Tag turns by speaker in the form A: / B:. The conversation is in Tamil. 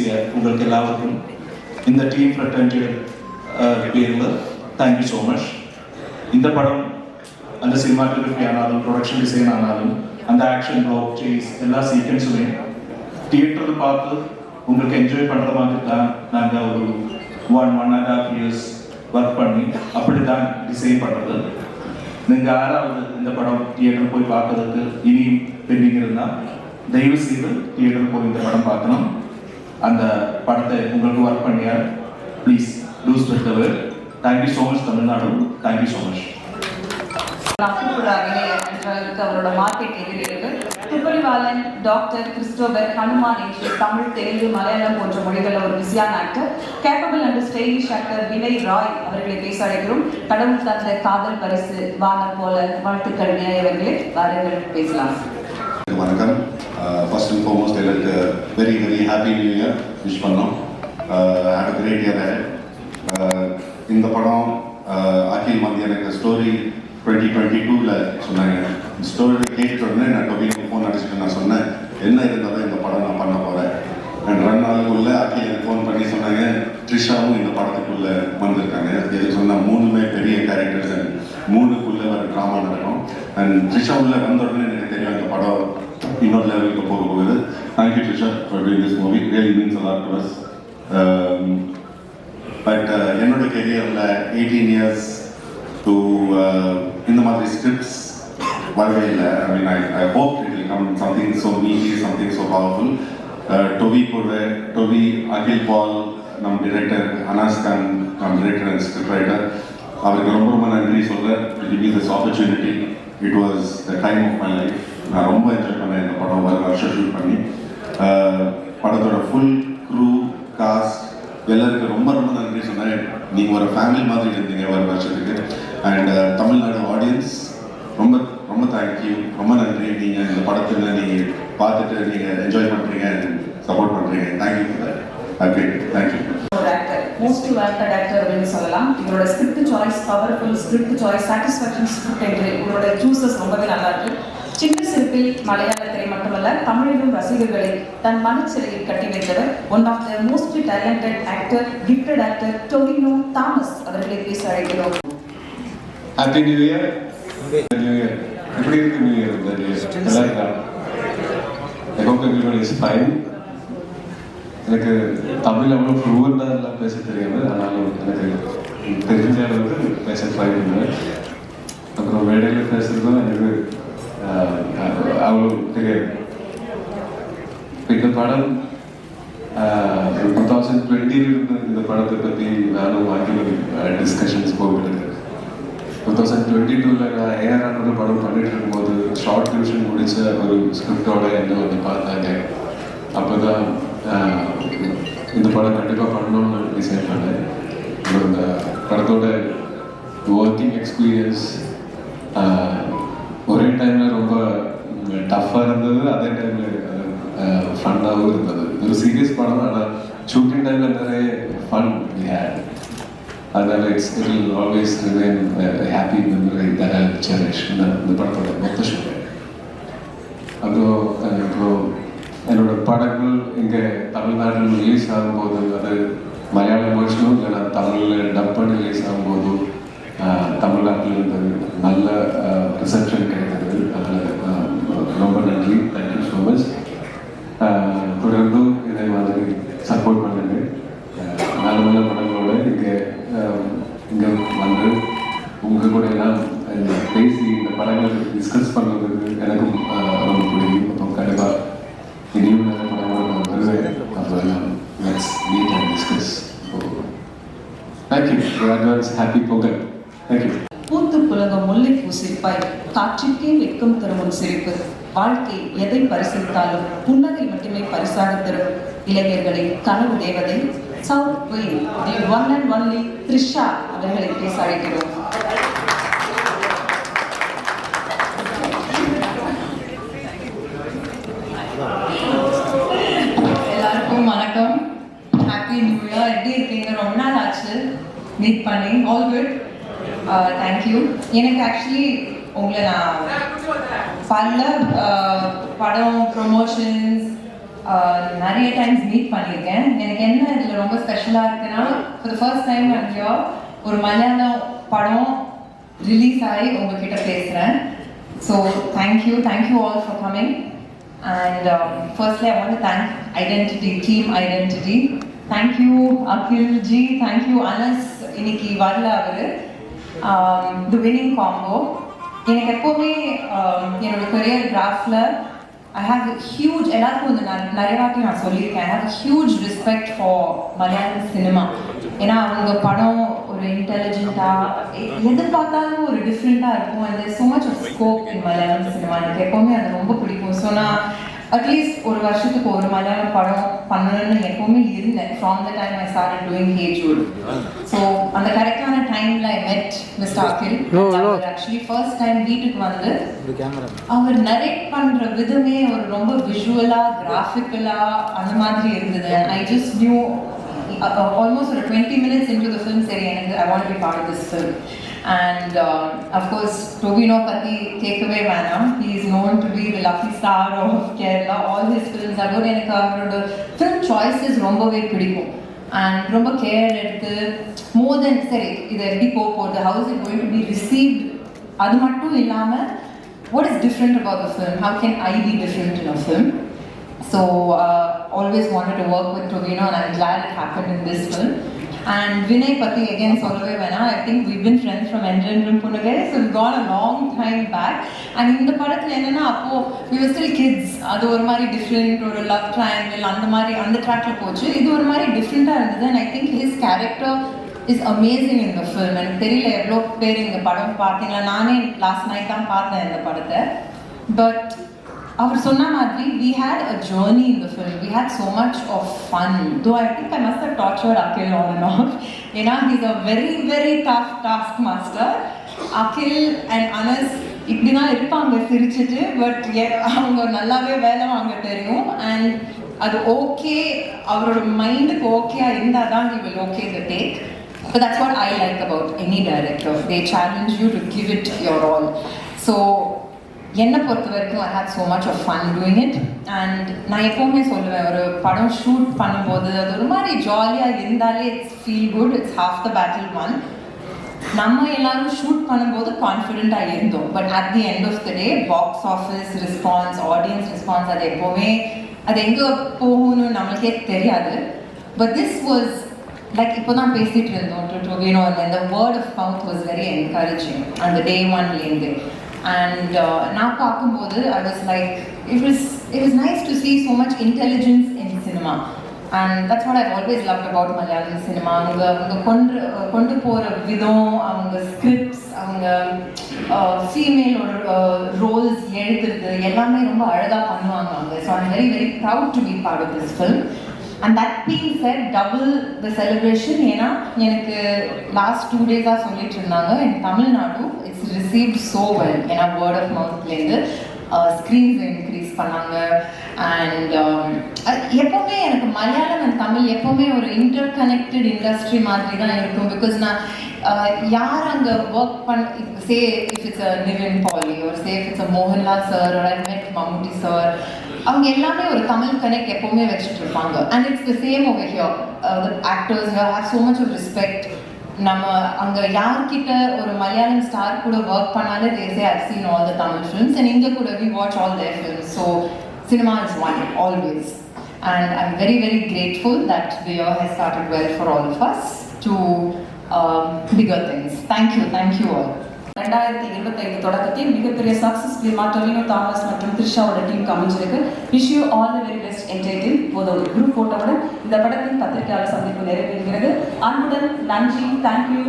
A: பேசிய உங்களுக்கு எல்லாருக்கும் இந்த டீம் ஃப்ரெட்டர்னிட்டி பேரில் தேங்க்யூ ஸோ மச். இந்த படம் அந்த சினிமாட்டோகிராஃபி ஆனாலும் ப்ரொடக்ஷன் டிசைன் ஆனாலும் அந்த ஆக்ஷன் ப்ளாக் சேஸ் எல்லா சீக்வன்ஸுமே தியேட்டரில் பார்த்து உங்களுக்கு என்ஜாய் பண்ணுற மாதிரி தான் நாங்கள் ஒரு 1.5 இயர்ஸ் ஒர்க் பண்ணி அப்படி தான் டிசைன் பண்ணுறது. நீங்கள் யாராவது இந்த படம் தியேட்டர் போய் பார்க்கறதுக்கு இனியும் பெண்டிங் இருந்தால் தயவு செய்து தியேட்டர் போய் இந்த படம் பார்க்கணும். அந்த படத்தை உங்களுக்கு ஒர்க் பண்ணியார் please do spread the word. Thank you so much Tamil Nadu. Thank you so much.
B: அவரோட மார்க்கெட் எதிரிக்கு துப்பறிவாளன் டாக்டர் கிறிஸ்டோபர் ஹனுமான் என்று தமிழ், தெலுங்கு, மலையாளம் போன்ற மொழிகளில் ஒரு பிஸியான actor, capable and stylish actor Vinay Rai அவர்களை பேச அழைக்கிறோம். கடவுள் தந்த காதல் பரிசு வானம் போல வாழ்த்துக்கள் வினய் அவர்களே, வாருங்கள் பேசலாம்.
C: வணக்கம். ஃபர்ஸ்ட் அண்ட் ஃபார்மோஸ்ட் எனக்கு very happy new year wish பண்ணோம். Have a great year ahead. இந்த படம் அகில் மந்தி எனக்கு ஸ்டோரி 2022 சொன்னாங்க. ஸ்டோரி கேட்டு உடனே நான் டொபிக்கு ஃபோன் அடிச்சுட்டு நான் சொன்னேன், என்ன இருந்தாலும் இந்த படம் நான் பண்ண போகிறேன். அண்ட் 2 நாளுக்குள்ளே அகில் எனக்கு ஃபோன் பண்ணி சொன்னாங்க, த்ரிஷாவும் இந்த படத்துக்குள்ளே வந்திருக்காங்க. இது சொன்னால் 3மே பெரிய கேரக்டர்ஸ் அண்ட் 3க்குள்ளே ஒரு ட்ராமா நடக்கும். அண்ட் த்ரிஷா உள்ள வந்த உடனே எனக்கு தெரியும் இந்த படம் இன்னொரு லெவலுக்கு போக போகுது. Thank you Trisha for doing this movie. Really means a lot to us. But என்னோட கெரியரில் 18 இயர்ஸ் to இந்த மாதிரி ஸ்கிரிப்ட்ஸ் வரவே இல்லை. I mean, I hope it will come something so meaty, something so powerful. Toby, அகில் பால், நம் டிரெக்டர் அனாஸ் கான், நம் டிரெக்டர் அண்ட் ஸ்கிரிப்ட் ரைட்டர், அவருக்கு ரொம்ப நன்றி சொல்ல. to give me this opportunity. It was the time of my life. நான் ரொம்ப என்ஜாய் பண்ணேன் இந்த படம் வருஷம் ஷூட் பண்ணி. படத்தோட ஃபுல் க்ரூ காஸ்ட் எல்லாருக்கும் ரொம்ப நன்றி சொன்னேன். நீங்கள் ஒரு ஃபேமிலி மாதிரி இருந்தீங்க ஒரு வருஷத்துக்கு. அண்ட் தமிழ்நாடு ஆடியன்ஸ் ரொம்ப தேங்க்யூ, ரொம்ப நன்றி. நீங்கள் இந்த படத்தில் நீங்கள் பார்த்துட்டு நீங்கள் என்ஜாய் பண்ணுறீங்க, சப்போர்ட் பண்ணுறீங்க. Thank you for that. Okay, thank you.
B: ஒரு ஆக்டர், மோஸ்ட் வாண்டட் ஆக்டர் அப்படின்னு சொல்லலாம். இவரோட script choice powerful, script choice satisfaction script என்று இவரோட சூசஸ் ரொம்பவே நல்லா இருக்கு. சின்ன சிறுப்பில் மலையாளத்திலே மட்டுமல்ல தமிழிலும் ரசிகர்களை தன் மனச்சிறையில் கட்டி வைத்தவர் one of the most talented actor, gifted actor Tovino Thomas அவர்களை பேச அழைக்கிறோம்.
D: Happy new year. New year எப்படி இருக்கு? நியூ இயர் நல்லா இருக்கா? I hope everybody is fine. எனக்கு தமிழ் அவ்வளோ ஃப்ளூவெண்டாக எல்லாம் பேச தெரியாது, ஆனாலும் எனக்கு தெரிஞ்ச அளவுக்கு பேச ட்ரை பண்ணுவேன். அப்புறம் மேடையில் பேசுறதும் எனக்கு அவ்வளோ தெரியாது. இந்த படம் 2020 இருந்து இந்த படத்தை பற்றி நானும் வாங்கிலும் டிஸ்கஷன்ஸ் போகிட்டு இருக்கு. 2022 நான் ஏஆர் படம் பண்ணிட்டு இருக்கும்போது ஷார்ட் டிவிஷன் முடிச்ச ஒரு ஸ்கிரிப்டோட என்ன வந்து பார்த்தாங்க. அப்போ தான் இந்த படம் கண்டிப்பாக பண்ணணும்னு டிசைட் பண்ணேன். இந்த படத்தோட ஒர்க்கிங் எக்ஸ்பீரியன்ஸ் ஒரே டைமில் ரொம்ப டஃப்பாக இருந்தது, அதே டைமில் ஃபன்னாகவும் இருந்தது. ஒரு சீரியஸ் படம், ஆனால் ஷூட்டிங் டைமில் நிறைய ஃபன் வி ஹேட். அதனால it will always remain happy memory that I cherish இந்த படத்தோட மொத்த ஷூட்டிங். அப்புறம் என்னோட படங்கள் இங்கே தமிழ்நாட்டில் ரிலீஸ் ஆகும்போது, அது மலையாள வேர்ஷனும் இல்லை நான் தமிழில் டப் பண்ணி ரிலீஸ் ஆகும்போது தமிழ்நாட்டில் இருந்தது நல்ல ரிசப்ஷன் கிடைத்தது. அதில் ரொம்ப நன்றி. Thank you so much. தொடர்ந்தும் இதை மாதிரி சப்போர்ட் பண்ணுங்க. நல்ல படங்களோட இங்கே வந்து உங்கள் கூட எல்லாம் பேசி இந்த படங்களை டிஸ்கஸ் பண்ணுறதுக்கு எனக்கும் ரொம்ப பிடிக்கும். அப்புறம் கண்டிப்பாக இனியும் நல்ல படங்களோட நான் வருவேன். அப்புறம் எல்லாம் let's meet and discuss. Thank you. Advance happy Pongal. Thank you.
B: பூத்து புலகம் முல்லைப்பூ சிரிப்பாய், காற்றிற்கே வெட்கம் தரும் ஒரு சிரிப்பு, வாழ்க்கை எதை பரிசீலித்தாலும் புன்னகை மட்டுமே பரிசாக தரும் இளைஞர்களை கனவு தேவதை south queen the one and only Trisha அவர்களை பேச அழைக்கிறோம்.
E: எல்லாருக்கும் வணக்கம். Happy new year. எப்படி இருக்கீங்க? ரொம்ப நாள் ஆச்சு மீட் பண்ணி. All good. தேங்க்யூ. எனக்கு ஆக்சுவலி உங்களை நான் பல படம் ப்ரொமோஷன்ஸ் நிறைய டைம்ஸ் மீட் பண்ணியிருக்கேன். எனக்கு என்ன இதில் ரொம்ப ஸ்பெஷலாக இருக்குன்னா, for the first time I ஒரு மலையாளம் படம் ரிலீஸ் ஆகி உங்ககிட்ட பேசுகிறேன். So thank you all for coming. And firstly, I want to thank Team Identity. Thank you, Akhil ji. Thank you, Anas. இன்னைக்கு வரல அவரு. The winning combo. எனக்கு எப்போவுமே என்னோட career கிராஃப்ல I have a huge, எல்லாருக்கும் வந்து நிறைய வாட்டி நான் சொல்லியிருக்கேன், I have a huge respect for Malayalam cinema. ஏன்னா அவங்க படம் ஒரு இன்டெலிஜென்ட்டாக எது பார்த்தாலும் ஒரு டிஃப்ரெண்ட்டாக இருக்கும். and there's so much of scope in Malayalam cinema. எனக்கு எப்போவுமே அது ரொம்ப பிடிக்கும். ஸோ நான் அட்லீஸ்ட் ஒரு வருஷத்துக்கு ஒரு மலையாளம் படம் பண்ணணும்னு எப்போவுமே இருந்தேன். From the time I started doing Hey Jude. So அந்த கரெக்டான டைமில் ஐ மெட் மிஸ்டர் அகில். அவர் ஆக்சுவலி ஃபர்ஸ்ட் டைம் வீட்டுக்கு வந்து அவர் நரேட் பண்ணுற விதமே ஒரு ரொம்ப விஷுவலாக கிராஃபிக்கலாக அந்த மாதிரி இருந்தது. I just new almost 20 minutes into the film saying I want to be part of this film. And of course Tobino Patti take away Vanam. He is known to be the lucky star of Kerala. All his films are good. எனக்கு அவரோட film choices ரொம்பவே பிடிக்கும். And ரொம்ப கேர் எடுத்து more than சரி இது எப்படி போகுது, how is it going to be received, அது மட்டும் இல்லாமல் what is different about the film, how can I be different in a film. So always wanted to work with Tobino and I'm glad it happened in this film. And Vinay Patti again சொல்லவே வேணாம். I think we've been friends from Endrendrum Punagai, so we've gone a long time back. And இந்த படத்தில் என்னன்னா அப்போ we were still kids. அது ஒரு மாதிரி டிஃப்ரெண்ட், ஒரு லவ் ட்ரையாங்கிள் அந்த மாதிரி அந்த ட்ராக்ல போச்சு. இது ஒரு மாதிரி டிஃப்ரெண்ட்டாக இருந்தது. And I think his character is amazing in the film. எனக்கு தெரியல எவ்வளோ பேர் இந்த படம் பார்த்தீங்களா. நானே லாஸ்ட் நைட் தான் பார்த்தேன் இந்த படத்தை. பட் அவர் சொன்ன மாதிரி we had a journey in the film. We had so much of fun. Though I think I must have tortured Akhil on and off. He's a very, very tough taskmaster. Akhil and Anas இப்படி தான் இருப்பாங்க சிரிச்சிட்டு. பட் அவங்க நல்லாவே வேலை வாங்க தெரியும். அண்ட் அது ஓகே, அவரோட மைண்டுக்கு ஓகேயா இருந்தால் தான் he will okay the take. But that's what I like about any director. They challenge you to give it your all. So என்னை பொறுத்த வரைக்கும் I had so much of fun doing it. And நான் எப்போவுமே சொல்லுவேன், ஒரு படம் ஷூட் பண்ணும்போது அது ஒரு மாதிரி ஜாலியாக இருந்தாலே it's feel good, it's half the battle won. நம்ம எல்லாரும் ஷூட் பண்ணும்போது கான்ஃபிடென்ட்டாக இருந்தோம். But at the end of the day box office response, audience response, அது எப்போவுமே அது எங்கே போகணும்னு நம்மளுக்கே தெரியாது. பட் திஸ் வாஸ் லைக் இப்போ தான் பேசிகிட்டு இருந்தோம் Tobino, and the word of mouth was very encouraging அந்த டே ஒன்லேருந்து. And நான் பார்க்கும்போது I was like, it was nice to see so much intelligence in cinema. And that's what I've always loved about Malayalam cinema. அவங்க கொண்டு போகிற விதம், அவங்க ஸ்கிரிப்ட்ஸ், அவங்க ஃபீமேலோட ரோல்ஸ் எழுதுறது எல்லாமே ரொம்ப அழகாக பண்ணுவாங்க அவங்க. So I'm very, very proud to be part of this film. And that being said, double the celebration. ஏன்னா எனக்கு லாஸ்ட் 2 days சொல்லிட்டு இருந்தாங்க in Tamil Nadu it's received so well. ஏன்னா வேர்ட் ஆஃப் மவுத்லேருந்து ஸ்க்ரீன்ஸ் இன்க்ரீஸ் பண்ணாங்க. அண்ட் எப்போவுமே எனக்கு மலையாளம் அண்ட் தமிழ் எப்போவுமே ஒரு இன்டர் கனெக்டட் இண்டஸ்ட்ரி மாதிரி தான் இருக்கும். பிகாஸ் நான் யார் அங்கே work say if it's a Nivin Pauly or say if it's a Mohanlal sir or I met Mammootty sir, அவங்க எல்லாமே ஒரு தமிழ் கனெக்ட் எப்போவுமே வச்சுட்டு இருப்பாங்க. And it's the same over here. The actors have so much of respect. நம்ம அங்கே யார்கிட்ட ஒரு மலையாளம் ஸ்டார் கூட ஒர்க் பண்ணாலே they say I've seen all the Tamil films, and இங்கே கூட we watch all their films. So cinema is one always. And I'm very, very grateful that the year has started well for all of us to bigger things. Thank you all.
B: 2025 தொடக்கத்தில் மிகப்பெரிய சக்சஸ் ஃபிலிமா டொவினோ தாமஸ் மற்றும் த்ரிஷாவோட டீம் அமைஞ்சிருக்கு. Wish you all the very best entertain. ஒரு குரூப் போட்டோவுடன் இந்த படத்தின் பத்திரிகையாளர் சந்திப்பு நிறைவேறுகிறது. அன்புடன் நன்றி. தேங்க்யூ.